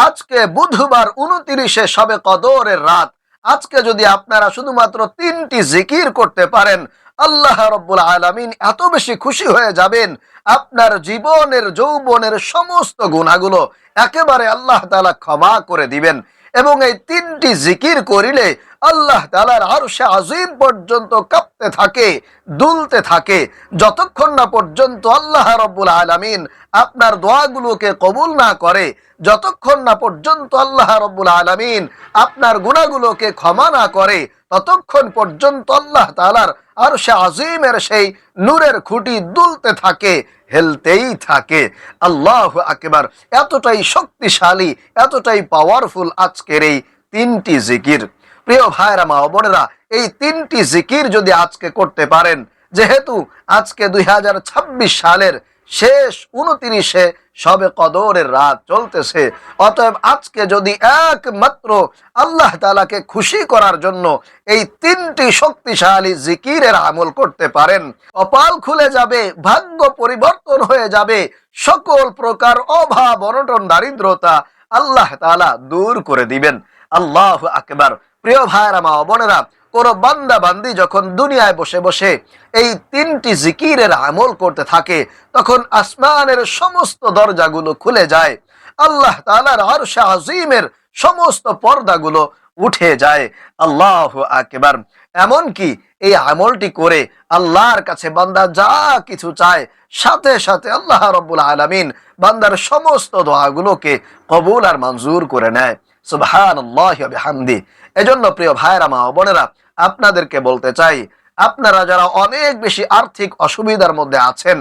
আজকে বুধবার 29 শবে কদরের রাত। আজকে যদি আপনারা শুধুমাত্র 3টি জিকির করতে পারেন, আল্লাহ রাব্বুল আলামিন এত বেশি খুশি হয়ে যাবেন, আপনার জীবনের যৌবনের সমস্ত গুনাহগুলো একেবারে আল্লাহ তাআলা ক্ষমা করে দিবেন। এবং এই 3টি জিকির করিলে আল্লাহ তাআলার আরশে আজিম পর্যন্ত কাঁপতে থাকে, দুলতে থাকে, যতক্ষণ না পর্যন্ত আল্লাহ রাব্বুল আলামিন আপনার দোয়াগুলোকে কবুল না করে, যতক্ষণ না পর্যন্ত আল্লাহ রাব্বুল আলামিন আপনার গুনাহগুলোকে ক্ষমা না করে, ততক্ষণ পর্যন্ত আল্লাহ তাআলার আরশে আজিমের সেই নূরের খুঁটি দুলতে থাকে, হেলতেই থাকে। আল্লাহু আকবার। এতটাই শক্তিশালী, এতটাই পাওয়ারফুল আজকের এই 3টি জিকির। প্রিয় ভাইরা, মা ও বোনেরা, এই 3টি জিকির যদি আজকে করতে পারেন, যেহেতু আজকে 2026 সালের শেষ 29 শবে কদরের রাত চলতেছে, অতএব আজকে যদি একমাত্র আল্লাহ তাআলাকে খুশি করার জন্য এই 3টি শক্তিশালী জিকিরের আমল করতে পারেন, কপাল খুলে যাবে, ভাগ্য পরিবর্তন হয়ে যাবে, সকল প্রকার অভাব অনটন দারিদ্রতা আল্লাহ তাআলা দূর করে দিবেন। আল্লাহু আকবার। প্রিয় ভাইরা, মা ও বোনেরা, কোন বান্দা বান্দি যখন দুনিয়ায় বসে বসে এই 3টি জিকিরের আমল করতে থাকে, তখন আসমানের সমস্ত দরজাগুলো খুলে যায়, আল্লাহ তাআলার আরশে আজিমের সমস্ত পর্দাগুলো উঠে যায়। আল্লাহু আকবার। এমনকি এই আমলটি করে আল্লাহর কাছে বান্দা যা কিছু চায়, সাথে সাথে আল্লাহ রাব্বুল আলামিন বান্দার সমস্ত দোয়াগুলোকে কবুল আর মঞ্জুর করে নেয়। সুবহানাল্লাহি ওয়া বিহামদি। এজন্য প্রিয় ভাইরা, মা ও বোনেরা, আপনাদেরকে বলতে চাই, আপনারা যারা অনেক বেশি আর্থিক অসুবিধার মধ্যে আছেন,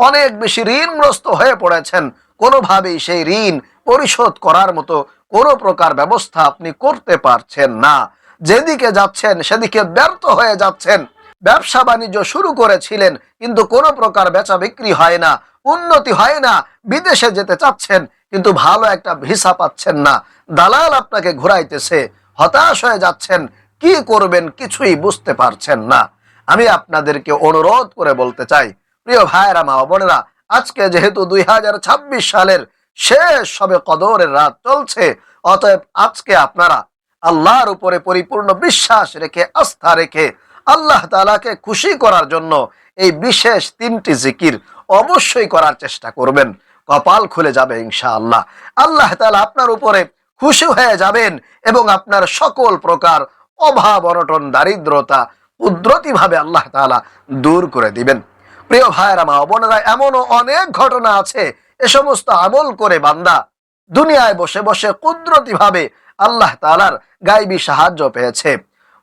অনেক বেশি ঋণগ্রস্ত হয়ে পড়েছেন, কোনোভাবেই সেই ঋণ পরিশোধ করার মতো কোনো প্রকার ব্যবস্থা আপনি করতে পারছেন না, যেদিকে যাচ্ছেন সেদিকে ব্যর্থ হয়ে যাচ্ছেন, ব্যবসা বাণিজ্য শুরু করেছিলেন কিন্তু কোনো প্রকার বেচা বিক্রি হয় না, উন্নতি হয় না, বিদেশে যেতে চাচ্ছেন কিন্তু ভালো একটা ভিসা পাচ্ছেন না, দালাল আপনাকে ঘুরাইতেছে, হতাশ হয়ে যাচ্ছেন, কি করবেন কিছুই বুঝতে পারছেন না। আমি আপনাদেরকে অনুরোধ করে বলতে চাই, প্রিয় ভাইরা, মা ও বোনেরা, আজকে যেহেতু 2026 সালের শেষ শবে কদরের রাত চলছে, অতএব আজকে আপনারা আল্লাহর উপরে পরিপূর্ণ বিশ্বাস রেখে, আস্থা রেখে আল্লাহ তাআলাকে খুশি করার জন্য এই বিশেষ 3টি জিকির অবশ্যই করার চেষ্টা করবেন। কপাল খুলে যাবে ইনশাআল্লাহ। আল্লাহ তাআলা আপনার উপরে খুশি হয়ে যাবেন এবং আপনার সকল প্রকার অভাব অনটন দারিদ্রতা কুদরতিভাবে আল্লাহ তাআলা দূর করে দিবেন। প্রিয় ভাইরা, মা ও বোনেরা, এমনও অনেক ঘটনা আছে, এ সমস্ত আমল করে বান্দা দুনিয়ায় বসে বসে কুদরতিভাবে আল্লাহ তাআলার গায়বী সাহায্য পেয়েছে,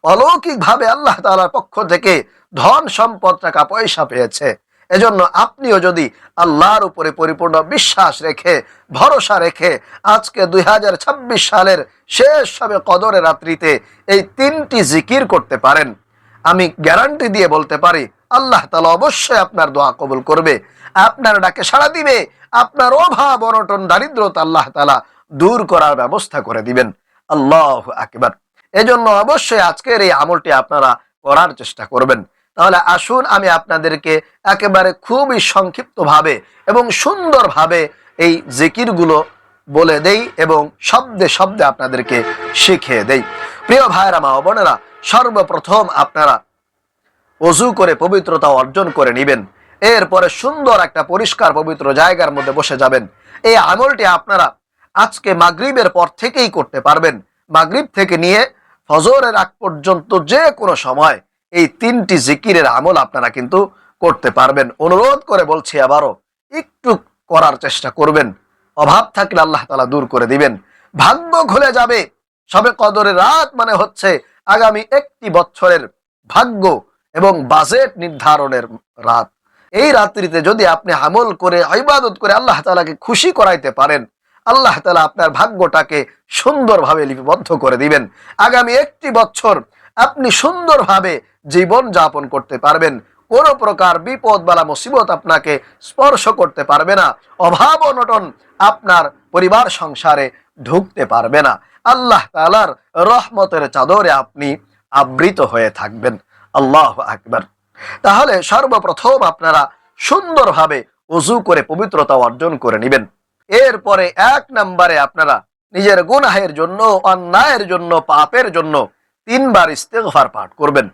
অলৌকিকভাবে আল্লাহ তাআলার পক্ষ থেকে ধন সম্পদ টাকা পয়সা পেয়েছে। এজন্য আপনিও যদি আল্লাহর উপরে পরিপূর্ণ বিশ্বাস রেখে, ভরসা রেখে আজকে 2026 সালের শেষ শবে কদরের রাত্রিতে এই 3টি জিকির করতে পারেন, আমি গ্যারান্টি দিয়ে বলতে পারি আল্লাহ তাআলা অবশ্যই আপনার দোয়া কবুল করবে, আপনার ডাকে সাড়া দিবে, আপনার অভাব অনটন দারিদ্রতা আল্লাহ তাআলা দূর করার ব্যবস্থা করে দিবেন। আল্লাহু আকবার। এজন্য অবশ্যই আজকের এই আমলটি আপনারা করার চেষ্টা করবেন। তাহলে আসুন আমি আপনাদেরকে একেবারে খুবই সংক্ষিপ্তভাবে এবং সুন্দরভাবে এই জিকিরগুলো বলে দেই এবং শব্দে শব্দে আপনাদেরকে শিখিয়ে দেই। প্রিয় ভাইরা, মা ও বোনেরা, সর্বপ্রথম আপনারা ওযু করে পবিত্রতা অর্জন করে নেবেন। এরপরে সুন্দর একটা পরিষ্কার পবিত্র জায়গার মধ্যে বসে যাবেন। এই আমলটি আপনারা আজকে মাগরিবের পর থেকেই করতে পারবেন। মাগরিব থেকে নিয়ে ফজরের আগ পর্যন্ত যে কোনো সময় এই 3টি জিকিরের আমল আপনারা কিন্তু করতে পারবেন। অনুরোধ করে বলছি আবারও, একটু করার চেষ্টা করবেন, অভাব থাকলে আল্লাহ তাআলা দূর করে দিবেন, ভাগ্য খুলে যাবে। শবে কদরের রাত মানে হচ্ছে আগামী 1টি বছরের ভাগ্য এবং বাজেট নির্ধারণের রাত। এই রাত্রিতে যদি আপনি আমল করে, ইবাদত করে আল্লাহ তাআলাকে খুশি করাইতে পারেন, আল্লাহ তাআলা আপনার ভাগ্যটাকে সুন্দরভাবে লিপিবদ্ধ করে দিবেন। আগামী 1টি বছর আপনি সুন্দরভাবে জীবন যাপন করতে পারবেন, কোনো প্রকার বিপদ বালা মুসিবত আপনাকে স্পর্শ করতে পারবে না, অভাব অনটন আপনার পরিবার সংসারে ঢুকতে পারবে না। আল্লাহ তাআলার রহমতের চাদরে আপনি আবৃত হয়ে থাকবেন। আল্লাহু আকবার। তাহলে সর্বপ্রথম আপনারা সুন্দরভাবে ওযু করে পবিত্রতা অর্জন করে নেবেন। এরপরে 1 নম্বরে আপনারা নিজের গুনাহের জন্য, অন্যায়ের জন্য, পাপের জন্য 3 বার ইস্তেগফার পাঠ করবেন।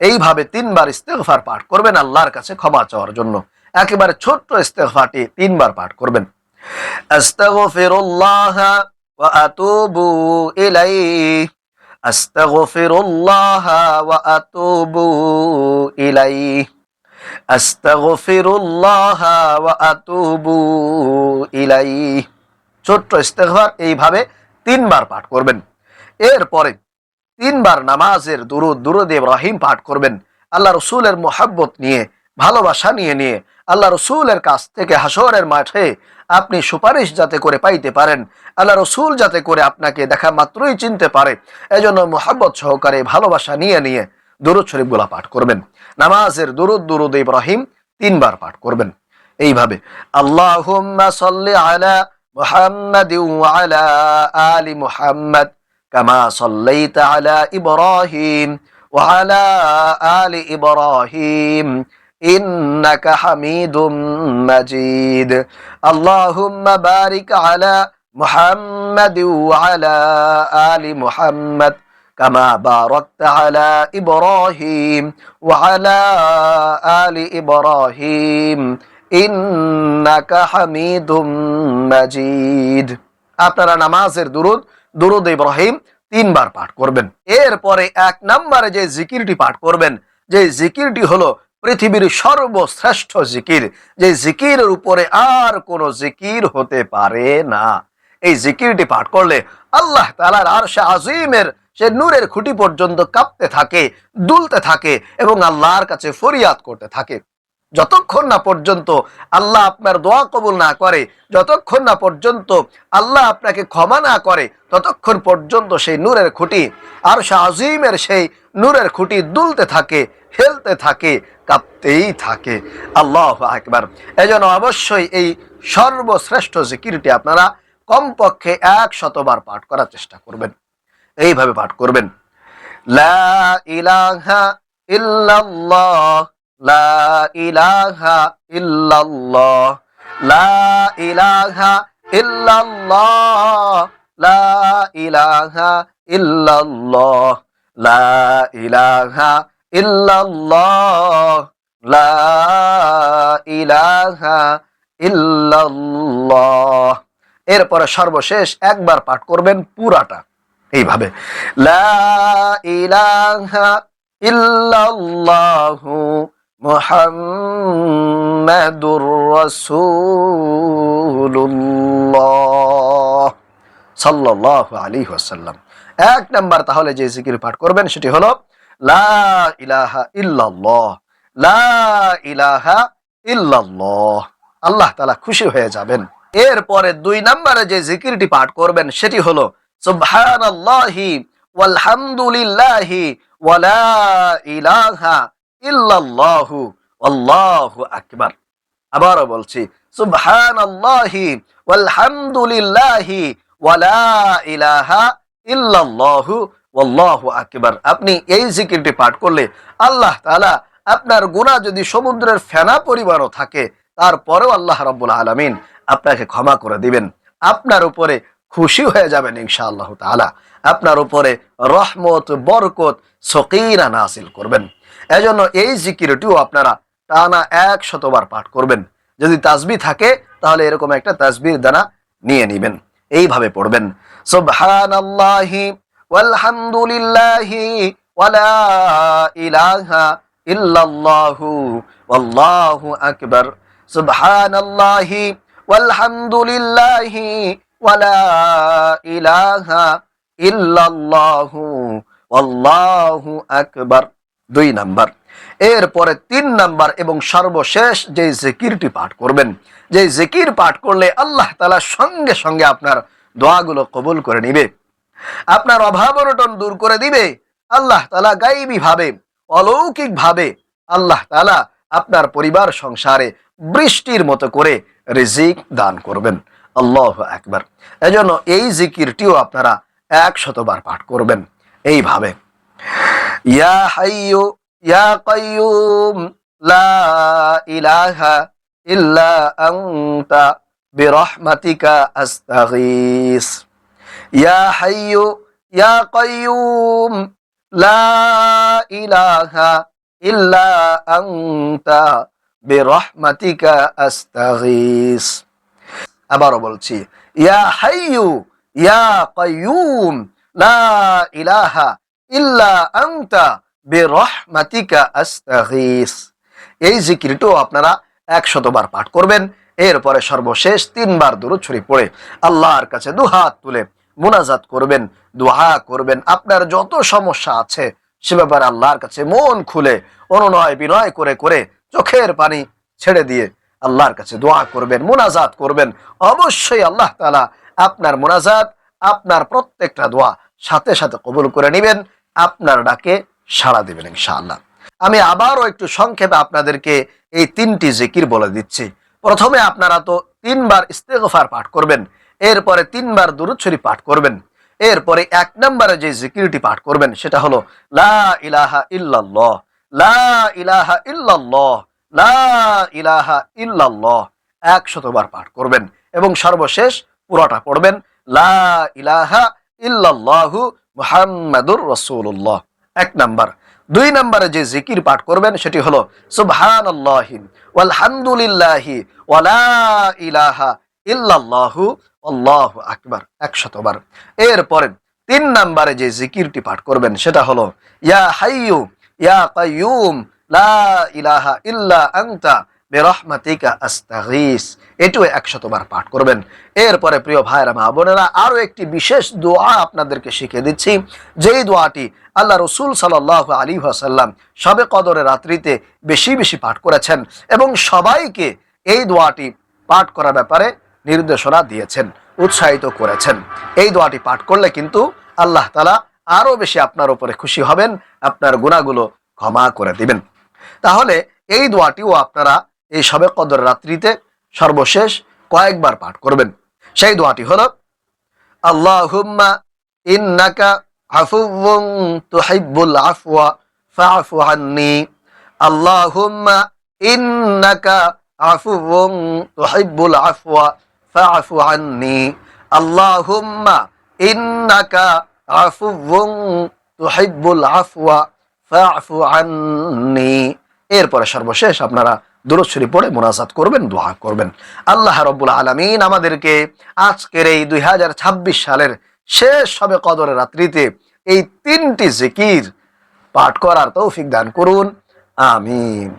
এইভাবে 3 বার ইস্তেগফার পাঠ করবেন আল্লাহর কাছে ক্ষমা চাওয়ার জন্য। একেবারে ছোট্ট ইস্তেগফারটি 3 বার পাঠ করবেন। আস্তাগফিরুল্লাহ ওয়া আতুবু ইলাইহি, আস্তাগফিরুল্লাহ ওয়া আতুবু ইলাইহি, আস্তাগফিরুল্লাহ ওয়া আতুবু ইলাইহি। ছোট্ট ইস্তেগফার এইভাবে 3 বার পাঠ করবেন। এরপরে 3 বার নামাজের দুরুদ ইব্রাহিম পাঠ করবেন। আল্লাহ রসুলের মোহাব্বত নিয়ে, ভালোবাসা নিয়ে আল্লাহ রসুলের কাছ থেকে হাসরের মাঠে আপনি সুপারিশ যাতে করে পাইতে পারেন, আল্লাহ রসুল যাতে করে আপনাকে দেখা মাত্রই চিনতে পারে, এজন্য মোহাব্বত সহকারে ভালোবাসা নিয়ে দুরুদ শরীফগুলা পাঠ করবেন। নামাজের দুরুদ ইব্রাহিম 3 বার পাঠ করবেন। এইভাবে আল্লাহুম্মা সাল্লি আলা মুহাম্মাদিন ওয়া আলা আলি মুহাম্মাদ কামা সাল্লাইতা আলা ইব্রাহিম ওয়া আলা আলি ইব্রাহিম ইন্নাকা হামিদুম মাজিদ। আল্লাহুম্মা বারিক আলা মুহাম্মাদিন ওয়া আলা আলি মুহাম্মাদ কামা বারাকতা আলা ইব্রাহিম ওয়া আলা আলি ইব্রাহিম ইন্নাকা হামিদুম মাজিদ। আপনারা নামাজের দুরুদ ইব্রাহিম 3 বার পাঠ করবেন। এরপরে 1 নম্বরে যে জিকিরটি পাঠ করবেন, যে জিকিরটি হলো পৃথিবীর সর্বশ্রেষ্ঠ জিকির, যে জিকিরের উপরে আর কোনো জিকির হতে পারে না। এই জিকিরটি পাঠ করলে আল্লাহ তাআলার আরশে আজিমের সে নূরের খুঁটি পর্যন্ত কাঁপতে থাকে, দুলতে থাকে এবং আল্লাহর কাছে ফরিয়াদ করতে থাকে। যতক্ষণ না পর্যন্ত আল্লাহ আপনার দোয়া কবুল না করে, যতক্ষণ না পর্যন্ত আল্লাহ আপনাকে ক্ষমা না করে, ততক্ষণ পর্যন্ত সেই নূরের খুঁটি, আরশে আজিমের সেই নূরের খুঁটি দুলতে থাকে, হেলতে থাকে, কাঁপতেই থাকে। আল্লাহু আকবার। এজন্য অবশ্যই এই সর্বশ্রেষ্ঠ জিকিরটি আপনারা কমপক্ষে 100 বার পাঠ করার চেষ্টা করবেন। এইভাবে পাঠ করবেন, লা ইলাহা ইল্লাল্লাহ, লা ইলাহা ইল্লাল্লাহ, লা ইলাহা ইল্লাল্লাহ, লা ইলাহা ইল্লাল্লাহ, লা ইলাহা ইল্লাল্লাহ, লা ইলাহা ইল্লাল্লাহ। এরপরে সর্বশেষ একবার পাঠ করবেন পুরাটা এইভাবে, লা ইলাহা ইল্লাল্লাহু মুহাম্মাদুর রাসূলুল্লাহ সাল্লাল্লাহু আলাইহি ওয়াসাল্লাম। 1 নাম্বার তাহলে যে জিকির পাঠ করবেন সেটি হলো লা ইলাহা ইল্লাল্লাহ, লা ইলাহা ইল্লাল্লাহ। আল্লাহ তাআলা খুশি হয়ে যাবেন। এরপরে 2 নম্বরে যে জিকিরটি পাঠ করবেন সেটি হলো সুবহানাল্লাহি ওয়াল হামদুলিল্লাহি ওয়া লা ইলাহা ইল্লাল্লাহু আল্লাহু আকবার। আবারও বলছি, সুবহানাল্লাহি ওয়াল হামদুলিল্লাহি ওয়া লা ইলাহা ইল্লাল্লাহু আল্লাহু আকবার। আপনি এই জিকিরটি পাঠ করলে আল্লাহ তাআলা আপনার গুনাহ যদি সমুদ্রের ফেনা পরিমাণও থাকে, তারপরেও আল্লাহ রাব্বুল আলামিন আপনাকে ক্ষমা করে দিবেন, আপনার উপরে খুশি হয়ে যাবেন ইনশাআল্লাহ তাআলা, আপনার উপরে রহমত, বরকত, সকিনা নাসিল করবেন। এজন্য এই জিকিরটিও আপনারা টানা 100 বার পাঠ করবেন। যদি তাসবিহ থাকে তাহলে এরকম একটা তাসবিহ দানা নিয়ে নেবেন, এইভাবে পড়বেন, সুবহানাল্লাহি ওয়াল হামদুলিল্লাহি ওয়া লা ইলাহা ইল্লাল্লাহু আল্লাহু আকবার, সুবহানাল্লাহি ওয়াল হামদুলিল্লাহি ওয়া লা ইলাহা ইল্লাল্লাহু আল্লাহু আকবার। 2 নাম্বার। এরপরে 3 নাম্বার এবং সর্বশেষ যে জিকিরটি পাঠ করবেন, যে জিকির পাঠ করলে আল্লাহ তাআলা সঙ্গে সঙ্গে আপনার দোয়াগুলো কবুল করে নিবে, আপনার অভাব অনটন দূর করে দিবে। আল্লাহ তাআলা গায়বী ভাবে, অলৌকিক ভাবে আল্লাহ তাআলা আপনার পরিবার সংসারে বৃষ্টির মতো করে রিজিক দান করবেন। আল্লাহু আকবার। এজন্য এই জিকিরটিও আপনারা 100 বার পাঠ করবেন এইভাবে, ইয়া হাইয়ু ইয়া কাইয়ুম লা ইলাহা ইল্লা আনতা বিরহমাতিকা আস্তাগীস। ইয়া হাইয়ু ইয়া কাইয়ুম লা ইলাহা ইল্লা আনতা বিরহমাতিকা আস্তাগীস। আবারও বলছি, ইয়া হাইয়ু ইয়া কাইয়ুম লা ইলাহা ইল্লা আনতা বিরহমাতিকা আস্তাগীস। এই জিকিরটাও আপনারা 100 বার পাঠ করবেন। এরপরে সর্বশেষ 3 বার দুরূদ শরীফ পড়ে আল্লাহর কাছে দুহাত তুলে মুনাজাত করবেন, দোয়া করবেন। আপনার যত সমস্যা আছে সে ব্যাপারে আল্লাহর কাছে মন খুলে অনুনয় বিনয় করে করে চোখের পানি ছেড়ে দিয়ে আল্লাহর কাছে দোয়া করবেন, মুনাজাত করবেন। অবশ্যই আল্লাহ তাআলা আপনার মুনাজাত, আপনার প্রত্যেকটা দোয়া সাথে সাথে কবুল করে নেবেন, আপনার ডাকে সাড়া দেবেন ইনশাআল্লাহ। আমি আবারও একটু সংক্ষেপে আপনাদেরকে এই 3টি জিকির বলে দিচ্ছি। প্রথমে আপনারা তো 3 বার ইস্তেগফার পাঠ করবেন, এরপরে 3 বার দুরূদ শরীফ পাঠ করবেন, এরপরে 1 নম্বরে যে জিকিরটি পাঠ করবেন সেটা হলো লা ইলাহা ইল্লাল্লাহ, লা ইলাহা ইল্লাল্লাহ, লা ইলাহা ইল্লাল্লাহ 100 বার পাঠ করবেন এবং সর্বশেষ পুরোটা পড়বেন লা ইলাহা ইল্লাল্লাহু মুহাম্মাদুর রাসূলুল্লাহ 1 নাম্বার। 2 নম্বরে যে জিকির পাঠ করবেন সেটি হলো সুবহানাল্লাহি ওয়ালহামদুলিল্লাহি ওয়ালা ইলাহা ইল্লাল্লাহু আল্লাহু আকবার 100 বার। এরপরে 3 নম্বরে যে জিকিরটি পাঠ করবেন সেটা হলো ইয়া হাইয়ু ইয়া কাইয়ুম লা ইলাহা ইল্লা আনতা বিরহমাতিকা আস্তাগীস, এটিও 100 বার পাঠ করবেন। এরপরে প্রিয় ভাইরা মা বোনেরা, আরো একটি বিশেষ দোয়া আপনাদেরকে শিখিয়ে দিচ্ছি, যেই দোয়াটি আল্লাহ রসুল সাল্লাল্লাহু আলাইহি ওয়াসাল্লাম শবে কদরের রাত্রিতে বেশি বেশি পাঠ করেছেন এবং সবাইকে এই দোয়াটি পাঠ করার ব্যাপারে নির্দেশনা দিয়েছেন, উৎসাহিত করেছেন। এই দোয়াটি পাঠ করলে কিন্তু আল্লাহ তাআলা আরো বেশি আপনার উপরে খুশি হবেন, আপনার গুনাহগুলো ক্ষমা করে দিবেন। তাহলে এই দোয়াটিও আপনারা এই শবে কদর রাত্রিতে সর্বশেষ কয়েকবার পাঠ করবেন। সেই দোয়াটি হলো আল্লাহুম্মা ইন্নাকা আফুউন তুহিব্বুল আফওয়া ফাআফু আন্নী, আল্লাহুম্মা ইন্নাকা আফুউন তুহিব্বুল আফওয়া ফাআফু আন্নী, আল্লাহুম্মা ইন্নাকা আফুউন তুহিব্বুল আফওয়া ফাআফু আন্নী। এরপরে সর্বশেষ আপনারা দুরূদ শরীফ পড়ে মুনাজাত করবেন, দোয়া করবেন। আল্লাহ রাব্বুল আলামিন আমাদেরকে আজকের এই 2026 সালের শেষ শবে কদরের রাত্রিতে এই 3টি জিকির পাঠ করার তৌফিক দান করুন, আমিন।